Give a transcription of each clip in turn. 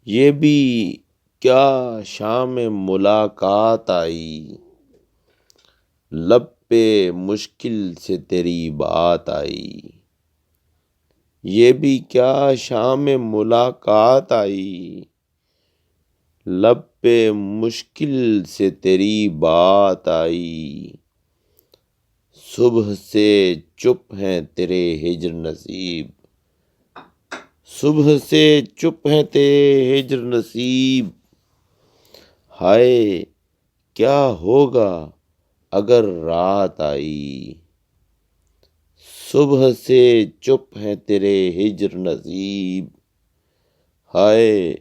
یہ بھی کیا شام ملاقات آئی، لب پہ مشکل سے تیری بات آئی۔ یہ بھی کیا شام ملاقات آئی، لب پہ مشکل سے تیری بات آئی۔ صبح سے چپ ہیں تیرے ہجر نصیب، صبح سے چپ ہیں تیرے ہجر نصیب۔ ہائے کیا ہوگا اگر رات آئی، صبح سے چپ ہیں تیرے ہجر نصیب۔ ہائے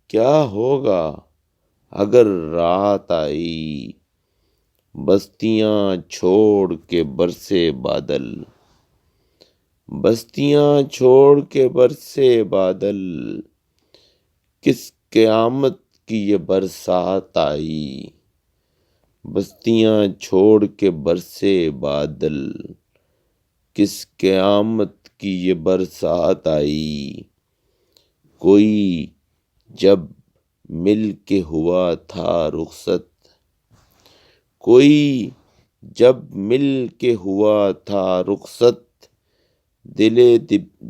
کیا ہوگا اگر رات آئی، بستیاں چھوڑ کے برسے بادل، بستیاں چھوڑ کے برسے بادل۔ کس قیامت کی یہ برسات آئی، بستیاں چھوڑ کے برسے بادل۔ کس قیامت کی یہ برسات آئی۔ کوئی جب مل کے ہوا تھا رخصت، کوئی جب مل کے ہوا تھا رخصت۔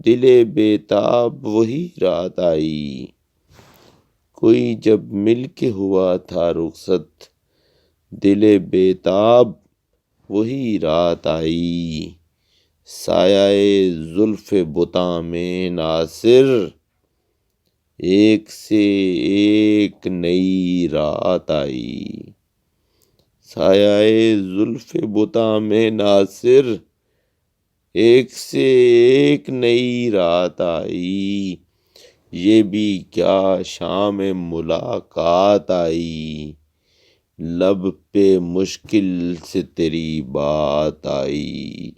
دل بےتاب وہی رات آئی، کوئی جب مل کے ہوا تھا رخصت۔ دل بےتاب وہی رات آئی۔ سایۂ زلف بتاں میں ناصر، ایک سے ایک نئی رات آئی۔ سایۂ زلف بتاں میں ناصر، ایک سے ایک نئی رات آئی۔ یہ بھی کیا شام ملاقات آئی، لب پہ مشکل سے تیری بات آئی۔